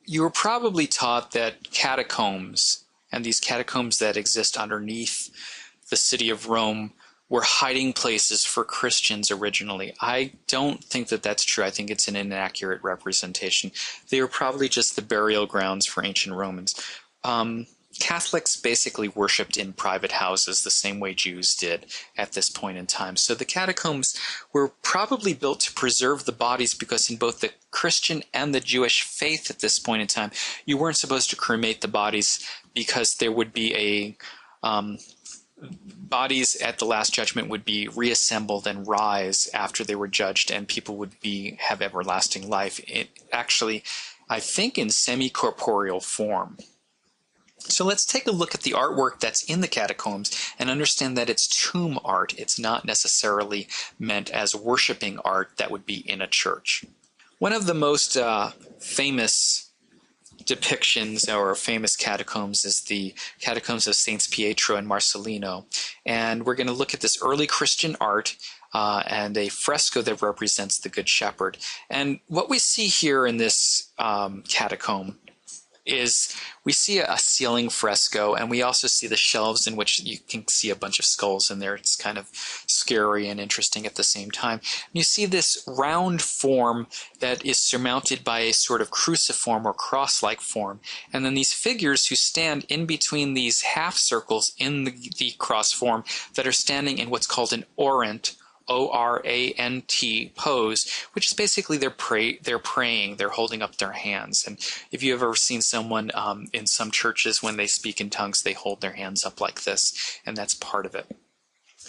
you were probably taught that catacombs, and these catacombs that exist underneath the city of Rome, were hiding places for Christians originally. I don't think that that's true. I think it's an inaccurate representation. They were probably just the burial grounds for ancient Romans. Catholics basically worshipped in private houses the same way Jews did at this point in time. So the catacombs were probably built to preserve the bodies, because in both the Christian and the Jewish faith at this point in time, you weren't supposed to cremate the bodies, because there would be bodies at the Last Judgment would be reassembled and rise after they were judged, and people would have everlasting life. Actually, I think in semi-corporeal form. So let's take a look at the artwork that's in the catacombs and understand that it's tomb art. It's not necessarily meant as worshiping art that would be in a church. One of the most famous depictions or famous catacombs is the Catacombs of Saints Pietro and Marcellino. And we're going to look at this early Christian art and a fresco that represents the Good Shepherd. And what we see here in this catacomb is we see a ceiling fresco, and we also see the shelves in which you can see a bunch of skulls in there. It's kind of scary and interesting at the same time. You see this round form that is surmounted by a sort of cruciform or cross-like form, and then these figures who stand in between these half circles in the cross form that are standing in what's called an orant, O-R-A-N-T pose, which is basically they're praying, they're holding up their hands. And if you've ever seen someone in some churches, when they speak in tongues, they hold their hands up like this, and that's part of it.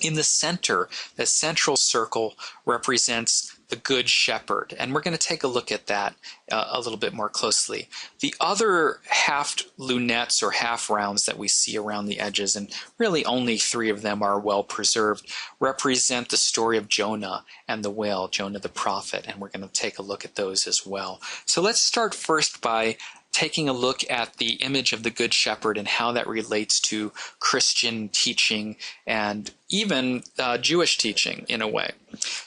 In the center, the central circle represents the Good Shepherd, and we're going to take a look at that a little bit more closely. The other half lunettes or half rounds that we see around the edges, and really only 3 of them are well preserved, represent the story of Jonah and the whale, Jonah the prophet, and we're going to take a look at those as well. So let's start first by taking a look at the image of the Good Shepherd and how that relates to Christian teaching and even Jewish teaching in a way.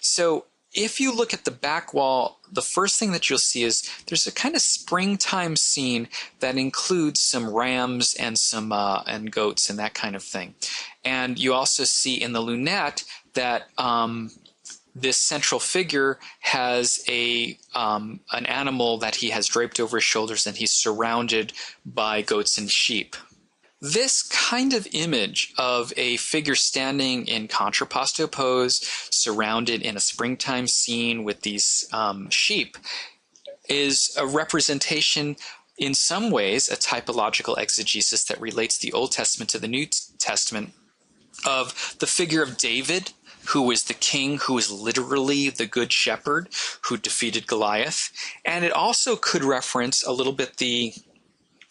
So if you look at the back wall, the first thing that you'll see is there's a kind of springtime scene that includes some rams and some and goats and that kind of thing. And you also see in the lunette that this central figure has an animal that he has draped over his shoulders, and he's surrounded by goats and sheep. This kind of image of a figure standing in contrapposto pose, surrounded in a springtime scene with these sheep, is a representation, in some ways, a typological exegesis that relates the Old Testament to the New Testament, of the figure of David, who is the king, who is literally the Good Shepherd, who defeated Goliath. And it also could reference a little bit the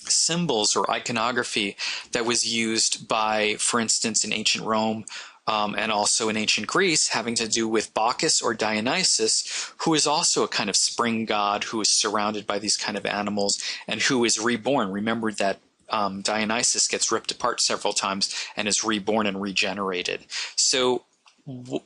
symbols or iconography that was used by, for instance, in ancient Rome and also in ancient Greece, having to do with Bacchus or Dionysus, who is also a kind of spring god who is surrounded by these kind of animals and who is reborn. Remember that Dionysus gets ripped apart several times and is reborn and regenerated. So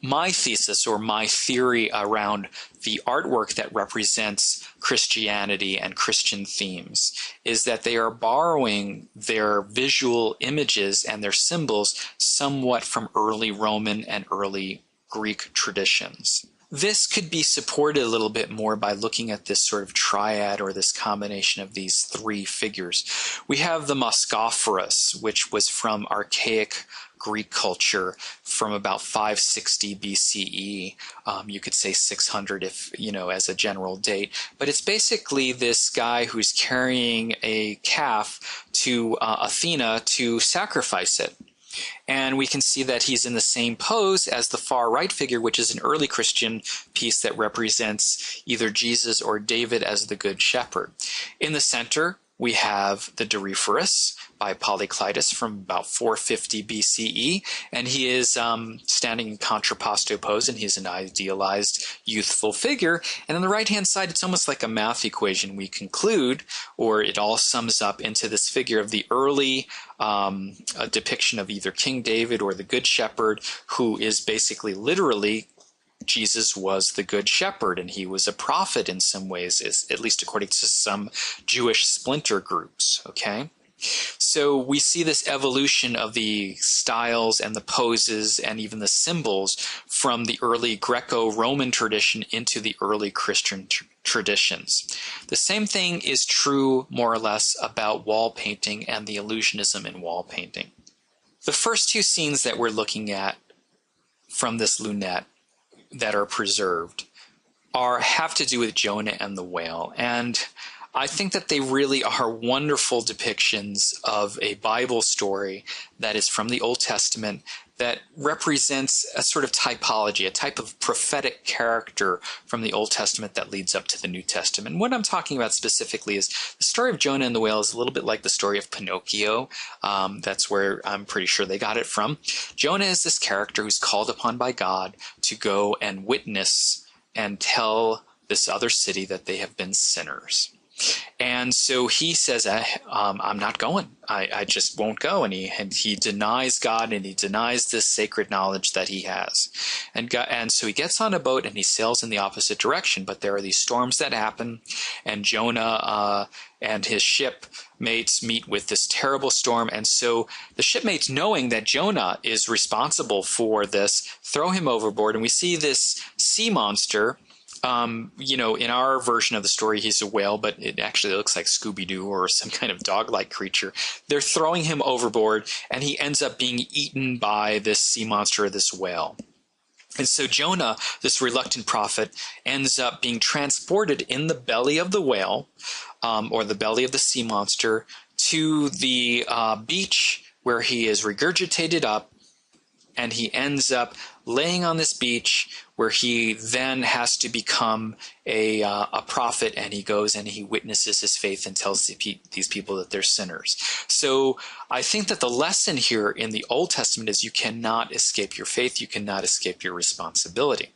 my thesis or my theory around the artwork that represents Christianity and Christian themes is that they are borrowing their visual images and their symbols somewhat from early Roman and early Greek traditions. This could be supported a little bit more by looking at this sort of triad or this combination of these 3 figures. We have the Moscophorus, which was from archaic Greek culture from about 560 BCE. You could say 600 if, as a general date. But it's basically this guy who's carrying a calf to Athena to sacrifice it. And we can see that he's in the same pose as the far right figure, which is an early Christian piece that represents either Jesus or David as the Good Shepherd. In the center, we have the Doryphorus by Polyclitus from about 450 BCE, and he is standing in contrapposto pose, and he's an idealized youthful figure. And on the right-hand side, it's almost like a math equation. We conclude, or it all sums up into this figure of the early depiction of either King David or the Good Shepherd, who is basically literally Jesus was the good shepherd and he was a prophet in some ways, at least according to some Jewish splinter groups, okay? So we see this evolution of the styles and the poses and even the symbols from the early Greco-Roman tradition into the early Christian traditions. The same thing is true, more or less, about wall painting and the illusionism in wall painting. The first two scenes that we're looking at from this lunette that are preserved have to do with Jonah and the whale. And I think that they really are wonderful depictions of a Bible story that is from the Old Testament that represents a sort of typology, a type of prophetic character from the Old Testament that leads up to the New Testament. And what I'm talking about specifically is the story of Jonah and the whale is a little bit like the story of Pinocchio. That's where I'm pretty sure they got it from. Jonah is this character who's called upon by God to go and witness and tell this other city that they have been sinners. And so he says, I'm not going. I just won't go. And he denies God and he denies this sacred knowledge that he has. And so he gets on a boat and he sails in the opposite direction. But there are these storms that happen, and Jonah and his shipmates meet with this terrible storm. And so the shipmates, knowing that Jonah is responsible for this, throw him overboard. And we see this sea monster. In our version of the story, he's a whale, but it actually looks like Scooby-Doo or some kind of dog-like creature. They're throwing him overboard, and he ends up being eaten by this sea monster, this whale. And so Jonah, this reluctant prophet, ends up being transported in the belly of the whale, or the belly of the sea monster, to the beach where he is regurgitated up, and he ends up laying on this beach where he then has to become a prophet, and he goes and he witnesses his faith and tells these people that they're sinners. So I think that the lesson here in the Old Testament is you cannot escape your faith, you cannot escape your responsibility.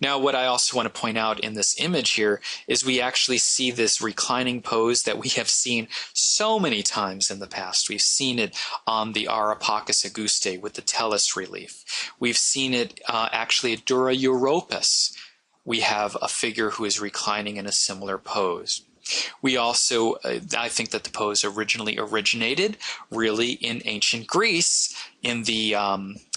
Now, what I also want to point out in this image here is we actually see this reclining pose that we have seen so many times in the past. We've seen it on the Arapakis Auguste with the Tellus relief. We've seen it actually at Dura Europos. We have a figure who is reclining in a similar pose. We also, I think that the pose originally originated really in ancient Greece in the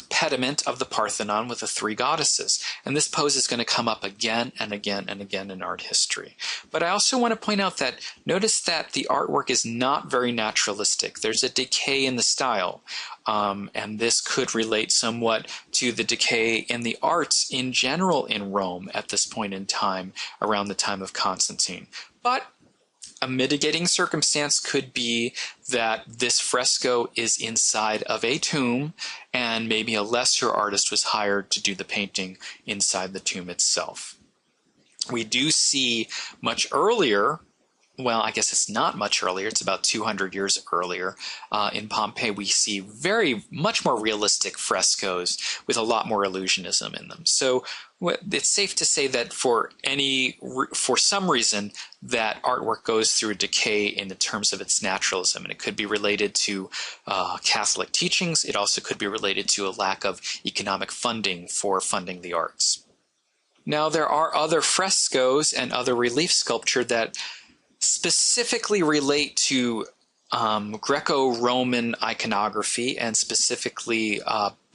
pediment of the Parthenon with the three goddesses. And this pose is going to come up again and again and again in art history. But I also want to point out that notice that the artwork is not very naturalistic. There's a decay in the style. And this could relate somewhat to the decay in the arts in general in Rome at this point in time, around the time of Constantine. But a mitigating circumstance could be that this fresco is inside of a tomb, and maybe a lesser artist was hired to do the painting inside the tomb itself. We do see much earlier, well, I guess it's not much earlier, it's about 200 years earlier, in Pompeii, we see much more realistic frescoes with a lot more illusionism in them. So it's safe to say that for some reason, that artwork goes through a decay in the terms of its naturalism. And it could be related to Catholic teachings. It also could be related to a lack of economic funding for funding the arts. Now, there are other frescoes and other relief sculpture that specifically relate to Greco-Roman iconography, and specifically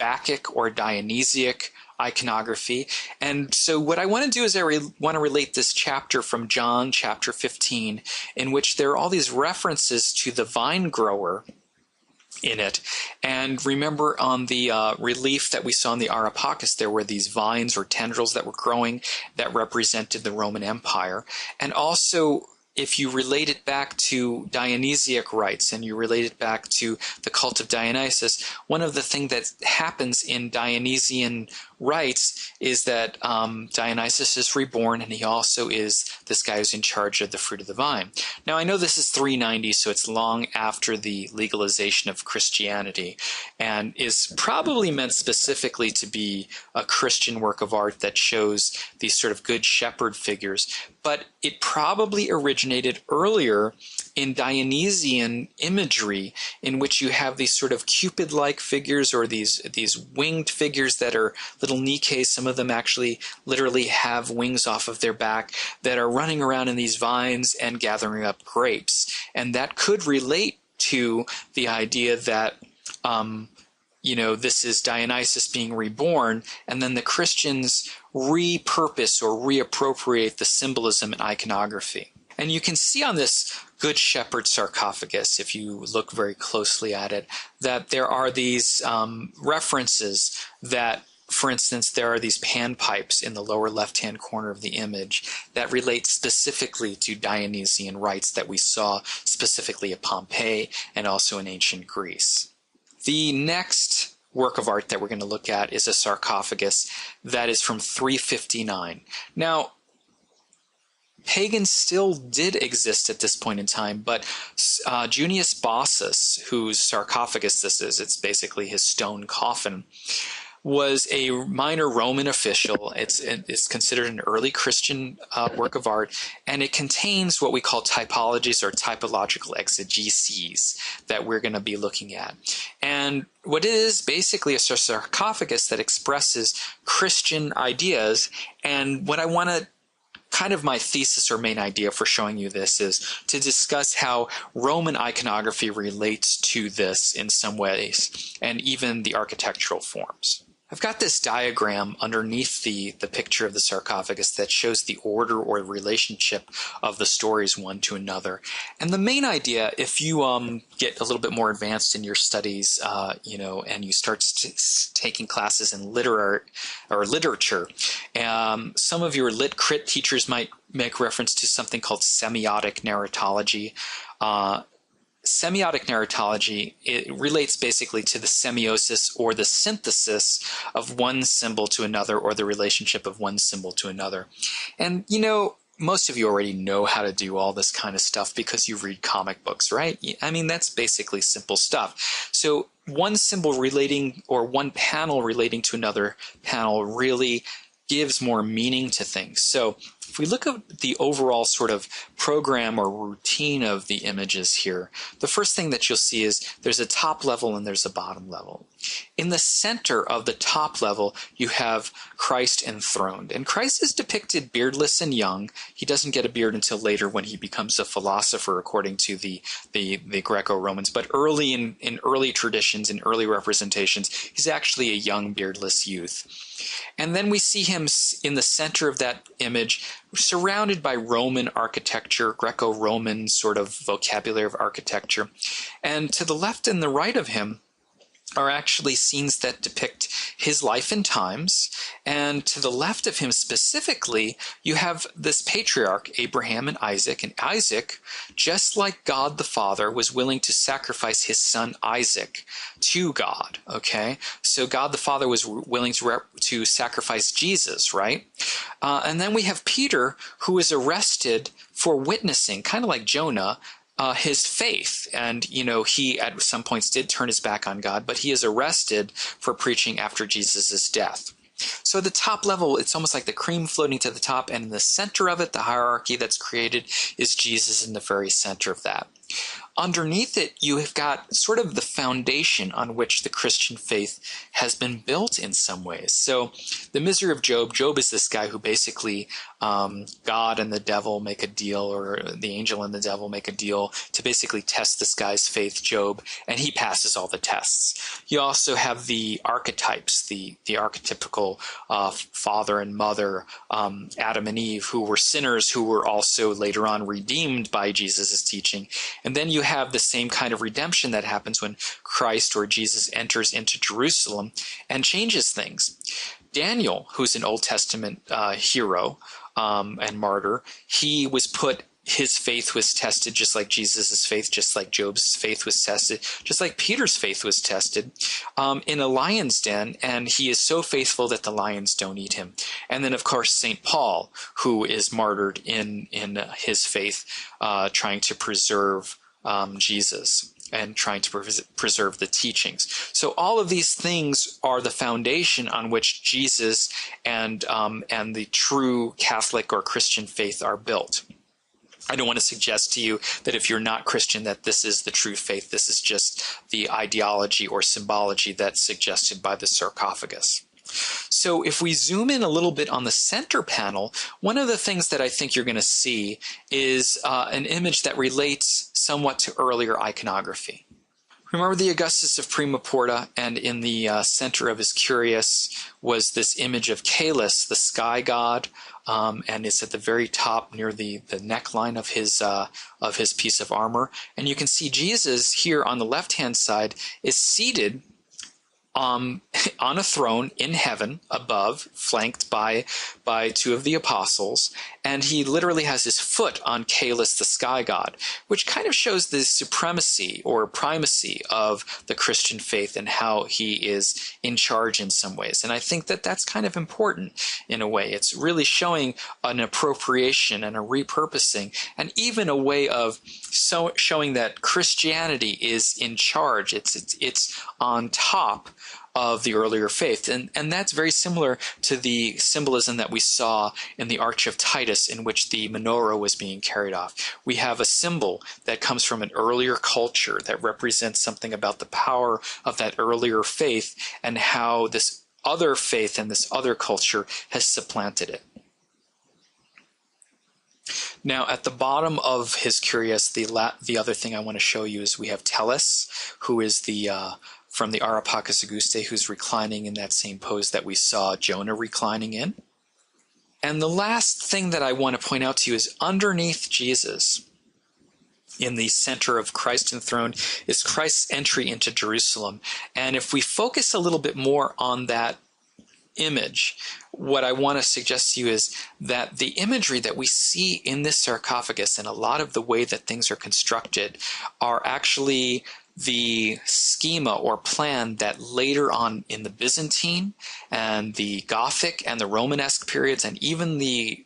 Bacchic or Dionysiac iconography. And so what I want to do is I want to relate this chapter from John chapter 15, in which there are all these references to the vine grower in it. And remember, on the relief that we saw in the Arapakis, there were these vines or tendrils that were growing that represented the Roman Empire. And also, if you relate it back to Dionysiac rites and you relate it back to the cult of Dionysus, one of the things that happens in Dionysian rites is that Dionysus is reborn, and he also is this guy who's in charge of the fruit of the vine. Now, I know this is 390, so it's long after the legalization of Christianity, and is probably meant specifically to be a Christian work of art that shows these sort of good shepherd figures. but it probably originated earlier in Dionysian imagery, in which you have these sort of Cupid-like figures, or these winged figures that are little Nike. Some of them actually literally have wings off of their back, that are running around in these vines and gathering up grapes. And that could relate to the idea that this is Dionysus being reborn, and then the Christians repurpose or reappropriate the symbolism in iconography. And you can see on this Good Shepherd sarcophagus, if you look very closely at it, that there are these references that, for instance, there are these panpipes in the lower left-hand corner of the image that relate specifically to Dionysian rites that we saw specifically at Pompeii and also in ancient Greece. The next work of art that we're going to look at is a sarcophagus that is from 359. Now, pagans still did exist at this point in time, but Junius Bassus, whose sarcophagus this is, it's basically his stone coffin, was a minor Roman official. It's considered an early Christian work of art, and it contains what we call typologies or typological exegeses that we're going to be looking at. And what it is basically a sarcophagus that expresses Christian ideas. And what I want to kind of my thesis or main idea for showing you this is to discuss how Roman iconography relates to this in some ways, and even the architectural forms. I've got this diagram underneath the picture of the sarcophagus that shows the order or relationship of the stories one to another. And the main idea, if you get a little bit more advanced in your studies, and you start taking classes in literature, some of your lit crit teachers might make reference to something called semiotic narratology. Semiotic narratology, it relates basically to the semiosis or the synthesis of one symbol to another, or the relationship of one symbol to another. And most of you already know how to do all this kind of stuff because you read comic books, right? I mean, that's basically simple stuff. So one symbol relating, or one panel relating to another panel, really gives more meaning to things. So if we look at the overall sort of program or routine of the images here, the first thing that you'll see is there's a top level and there's a bottom level. In the center of the top level, you have Christ enthroned. And Christ is depicted beardless and young. He doesn't get a beard until later when he becomes a philosopher, according to the Greco-Romans. But early in early traditions, in early representations, he's actually a young beardless youth. And then we see him in the center of that image, surrounded by Roman architecture, Greco-Roman sort of vocabulary of architecture. And to the left and the right of him are actually scenes that depict his life and times. And to the left of him specifically, you have this patriarch, Abraham and Isaac. And Isaac, just like God the Father, was willing to sacrifice his son Isaac to God, okay? So God the Father was willing to sacrifice Jesus, right? And then we have Peter, who is arrested for witnessing, kind of like Jonah, his faith. And, he at some points did turn his back on God, but he is arrested for preaching after Jesus' death. So the top level, it's almost like the cream floating to the top, and in the center of it, the hierarchy that's created is Jesus in the very center of that. Underneath it, you have got sort of the foundation on which the Christian faith has been built in some ways. So the misery of Job, Job is this guy who basically God and the devil make a deal, or the angel and the devil make a deal to basically test this guy's faith, Job, and he passes all the tests. You also have the archetypes, the archetypical father and mother, Adam and Eve, who were sinners, who were also later on redeemed by Jesus' teaching. And then you have the same kind of redemption that happens when Christ or Jesus enters into Jerusalem and changes things. Daniel, who's an Old Testament hero and martyr, his faith was tested just like Jesus' faith, just like Job's faith was tested, just like Peter's faith was tested in a lion's den, and he is so faithful that the lions don't eat him. And then, of course, St. Paul, who is martyred in his faith, trying to preserve Jesus. and trying to preserve the teachings. So all of these things are the foundation on which Jesus and the true Catholic or Christian faith are built. I don't want to suggest to you that if you're not Christian that this is the true faith. This is just the ideology or symbology that's suggested by the sarcophagus. So if we zoom in a little bit on the center panel, one of the things that I think you're going to see is an image that relates somewhat to earlier iconography. Remember the Augustus of Prima Porta, and in the center of his Curious was this image of Caelus, the sky god, and it's at the very top near the neckline of his piece of armor. And you can see Jesus here on the left-hand side is seated on a throne in heaven above, flanked by two of the apostles, and he literally has his foot on Caelus, the sky god, which kind of shows the supremacy or primacy of the Christian faith and how he is in charge in some ways. And I think that that's kind of important in a way. It's really showing an appropriation and a repurposing, and even a way of showing that Christianity is in charge. It's on top of the earlier faith. And that's very similar to the symbolism that we saw in the Arch of Titus, in which the menorah was being carried off. We have a symbol that comes from an earlier culture that represents something about the power of that earlier faith and how this other faith and this other culture has supplanted it. Now, at the bottom of his Curious, the other thing I want to show you is we have Tellus, who is from the Areopagus Auguste, who's reclining in that same pose that we saw Jonah reclining in. And the last thing that I want to point out to you is underneath Jesus, in the center of Christ enthroned, is Christ's entry into Jerusalem. And if we focus a little bit more on that image, what I want to suggest to you is that the imagery that we see in this sarcophagus and a lot of the way that things are constructed are actually the schema or plan that later on in the Byzantine and the Gothic and the Romanesque periods and even the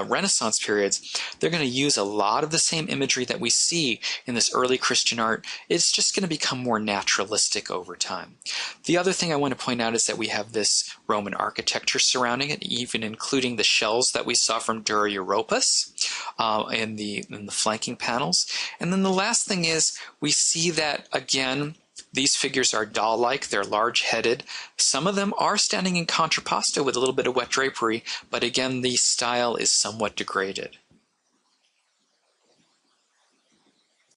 Renaissance periods, they're going to use a lot of the same imagery that we see in this early Christian art. It's just going to become more naturalistic over time. The other thing I want to point out is that we have this Roman architecture surrounding it, even including the shells that we saw from Dura Europos in the flanking panels. And then the last thing is we see that, again, these figures are doll-like, they're large-headed. Some of them are standing in contrapposto with a little bit of wet drapery, but again, the style is somewhat degraded.